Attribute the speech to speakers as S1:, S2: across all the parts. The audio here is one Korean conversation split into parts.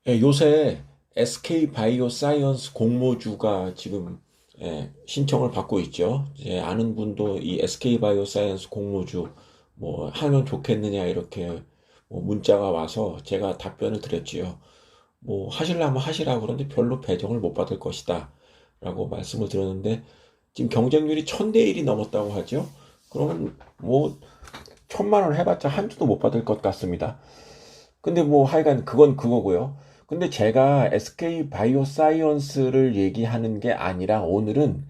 S1: 요새 SK 바이오사이언스 공모주가 지금 신청을 받고 있죠. 아는 분도 이 SK 바이오사이언스 공모주 뭐 하면 좋겠느냐 이렇게 뭐 문자가 와서 제가 답변을 드렸지요. 뭐 하시려면 하시라고 그러는데 별로 배정을 못 받을 것이다 라고 말씀을 드렸는데 지금 경쟁률이 1000대 1이 넘었다고 하죠. 그러면 뭐 1000만 원 해봤자 한 주도 못 받을 것 같습니다. 근데 뭐 하여간 그건 그거고요. 근데 제가 SK 바이오사이언스를 얘기하는 게 아니라 오늘은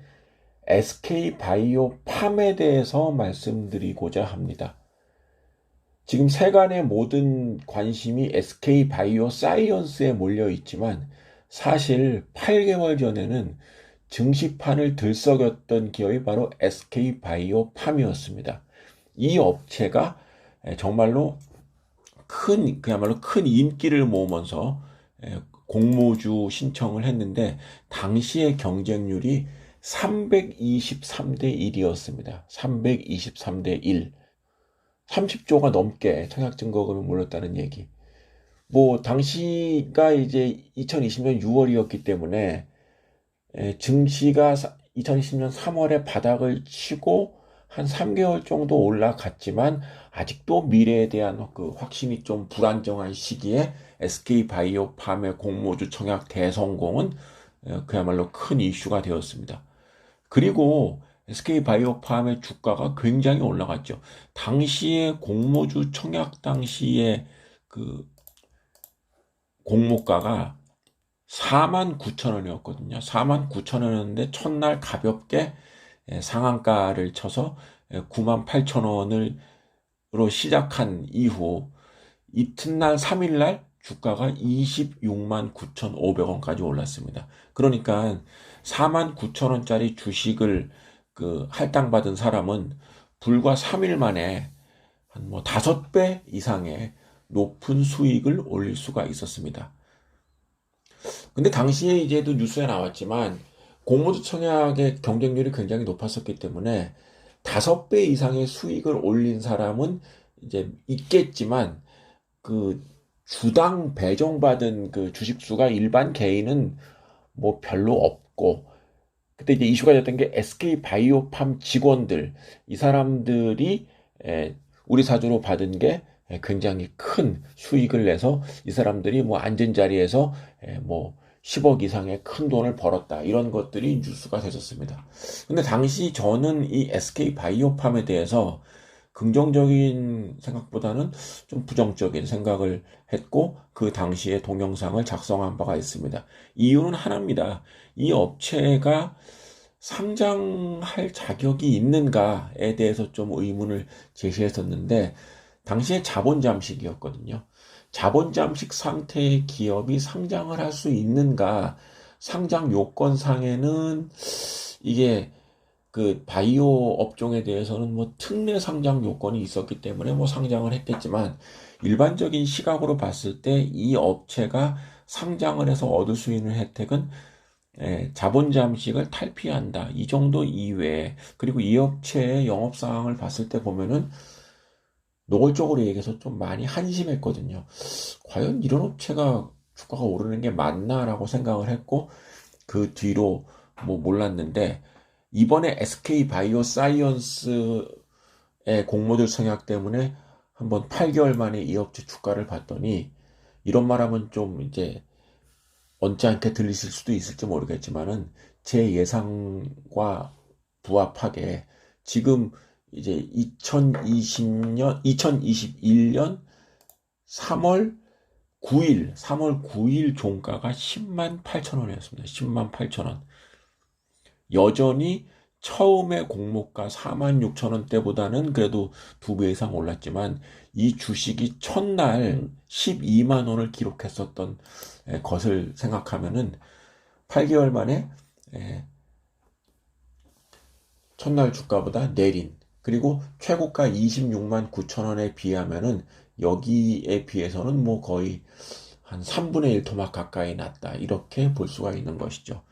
S1: SK 바이오팜에 대해서 말씀드리고자 합니다. 지금 세간의 모든 관심이 SK 바이오사이언스에 몰려 있지만 사실 8개월 전에는 증시판을 들썩였던 기업이 바로 SK 바이오팜이었습니다. 이 업체가 정말로 그야말로 큰 인기를 모으면서 공모주 신청을 했는데 당시의 경쟁률이 323대 1이었습니다. 323대 1. 30조가 넘게 청약증거금이 몰렸다는 얘기. 뭐 당시가 이제 2020년 6월이었기 때문에 증시가 2020년 3월에 바닥을 치고 한 3개월 정도 올라갔지만 아직도 미래에 대한 그 확신이 좀 불안정한 시기에 SK 바이오팜의 공모주 청약 대성공은 그야말로 큰 이슈가 되었습니다. 그리고 SK 바이오팜의 주가가 굉장히 올라갔죠. 당시에 공모주 청약 당시에 그 공모가가 49,000원이었거든요. 49,000원이었는데 첫날 가볍게 상한가를 쳐서 98,000원으로 시작한 이후 이튿날 3일날 주가가 26만 9,500원까지 올랐습니다. 그러니까 49,000원짜리 주식을 그 할당받은 사람은 불과 3일 만에 한 뭐 5배 이상의 높은 수익을 올릴 수가 있었습니다. 근데 당시에 이제도 뉴스에 나왔지만 공모주 청약의 경쟁률이 굉장히 높았었기 때문에 5배 이상의 수익을 올린 사람은 이제 있겠지만 그 주당 배정받은 그 주식수가 일반 개인은 뭐 별로 없고 그때 이제 이슈가 됐던 게 SK 바이오팜 직원들 이 사람들이 우리 사주로 받은 게 굉장히 큰 수익을 내서 이 사람들이 뭐 앉은 자리에서 뭐 10억 이상의 큰 돈을 벌었다 이런 것들이 뉴스가 됐었습니다. 근데 당시 저는 이 SK 바이오팜에 대해서 긍정적인 생각보다는 좀 부정적인 생각을 했고 그 당시에 동영상을 작성한 바가 있습니다. 이유는 하나입니다. 이 업체가 상장할 자격이 있는가에 대해서 좀 의문을 제시했었는데 당시에 자본 잠식이었거든요. 자본 잠식 상태의 기업이 상장을 할 수 있는가? 상장 요건상에는 이게 그 바이오 업종에 대해서는 뭐 특례 상장 요건이 있었기 때문에 뭐 상장을 했겠지만 일반적인 시각으로 봤을 때 이 업체가 상장을 해서 얻을 수 있는 혜택은 자본 잠식을 탈피한다. 이 정도 이외에 그리고 이 업체의 영업 사항을 봤을 때 보면은 노골적으로 얘기해서 좀 많이 한심했거든요. 과연 이런 업체가 주가가 오르는 게 맞나라고 생각을 했고 그 뒤로 뭐 몰랐는데 이번에 SK 바이오사이언스의 공모들 성향 때문에 한번 8개월 만에 이 업체 주가를 봤더니 이런 말하면 좀 이제 언짢게 들리실 수도 있을지 모르겠지만은 제 예상과 부합하게 지금 이제 2021년 3월 9일 종가가 10만 8천 원이었습니다. 10만 8천 원. 여전히 처음에 공모가 4만 6천 원대보다는 그래도 2배 이상 올랐지만 이 주식이 첫날 12만 원을 기록했었던 것을 생각하면은 8개월 만에 첫날 주가보다 내린 그리고 최고가 26만 9천 원에 비하면은 여기에 비해서는 뭐 거의 한 3분의 1 토막 가까이 났다 이렇게 볼 수가 있는 것이죠.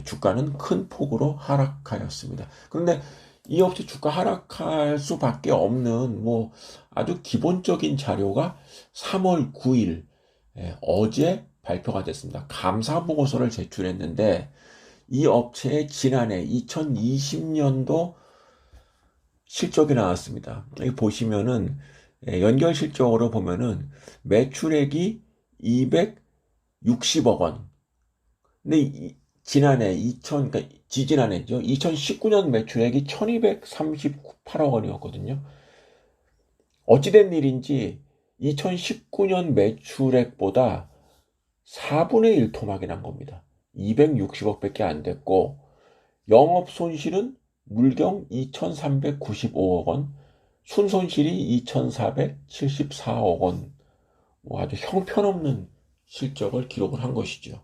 S1: 주가는 큰 폭으로 하락하였습니다. 그런데 이 업체 주가 하락할 수밖에 없는 뭐 아주 기본적인 자료가 3월 9일 어제 발표가 됐습니다. 감사 보고서를 제출했는데 이 업체의 지난해 2020년도 실적이 나왔습니다. 여기 보시면은 연결 실적으로 보면은 매출액이 260억 원. 근데 지난해 그러니까 지지난해죠. 2019년 매출액이 1238억 원이었거든요. 어찌된 일인지 2019년 매출액보다 4분의 1 토막이 난 겁니다. 260억밖에 안 됐고 영업 손실은 물경 2,395억 원, 순손실이 2,474억 원. 아주 형편없는 실적을 기록을 한 것이죠.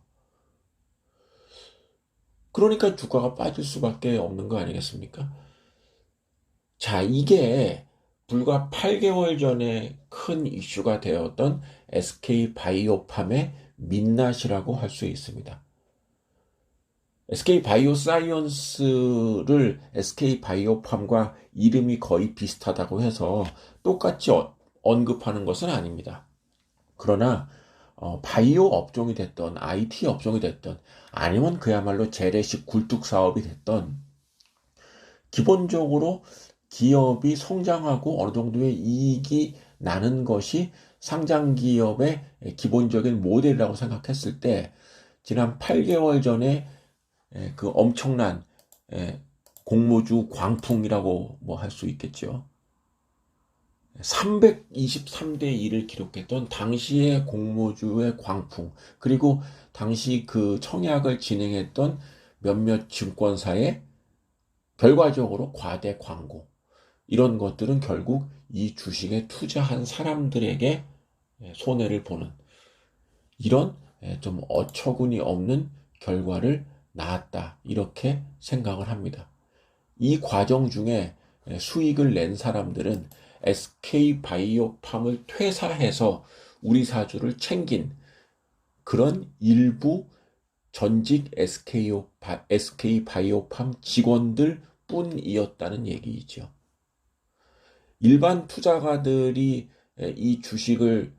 S1: 그러니까 주가가 빠질 수밖에 없는 거 아니겠습니까? 자, 이게 불과 8개월 전에 큰 이슈가 되었던 SK바이오팜의 민낯이라고 할 수 있습니다. SK바이오사이언스를 SK바이오팜과 이름이 거의 비슷하다고 해서 똑같이 언급하는 것은 아닙니다. 그러나 바이오 업종이 됐던 IT 업종이 됐던 아니면 그야말로 재래식 굴뚝 사업이 됐던 기본적으로 기업이 성장하고 어느 정도의 이익이 나는 것이 상장 기업의 기본적인 모델이라고 생각했을 때 지난 8개월 전에 그 엄청난 공모주 광풍이라고 뭐 할 수 있겠죠. 323대 1을 기록했던 당시의 공모주의 광풍, 그리고 당시 그 청약을 진행했던 몇몇 증권사의 결과적으로 과대 광고, 이런 것들은 결국 이 주식에 투자한 사람들에게 손해를 보는 이런 좀 어처구니 없는 결과를 낳았다, 이렇게 생각을 합니다. 이 과정 중에 수익을 낸 사람들은 SK바이오팜을 퇴사해서 우리 사주를 챙긴 그런 일부 전직 SK바이오팜 직원들 뿐이었다는 얘기이죠. 일반 투자가들이 이 주식을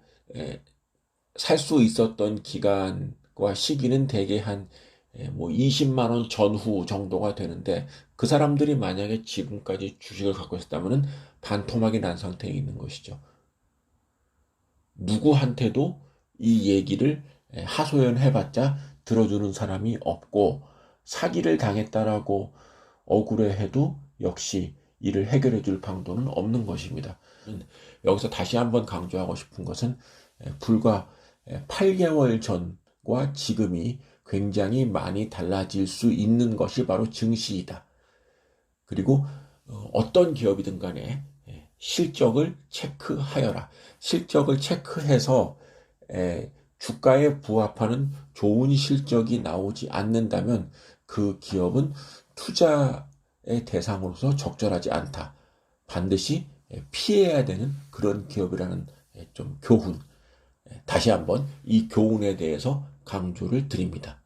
S1: 살 수 있었던 기간과 시기는 대개 한 20만 원 전후 정도가 되는데, 그 사람들이 만약에 지금까지 주식을 갖고 있었다면 반토막이 난 상태에 있는 것이죠. 누구한테도 이 얘기를 하소연해봤자 들어주는 사람이 없고, 사기를 당했다라고 억울해해도 역시 이를 해결해 줄 방도는 없는 것입니다. 여기서 다시 한번 강조하고 싶은 것은 불과 8개월 전과 지금이 굉장히 많이 달라질 수 있는 것이 바로 증시이다. 그리고 어떤 기업이든 간에 실적을 체크하여라. 실적을 체크해서 주가에 부합하는 좋은 실적이 나오지 않는다면 그 기업은 투자의 대상으로서 적절하지 않다. 반드시 피해야 되는 그런 기업이라는 좀 교훈. 다시 한번 이 교훈에 대해서 강조를 드립니다.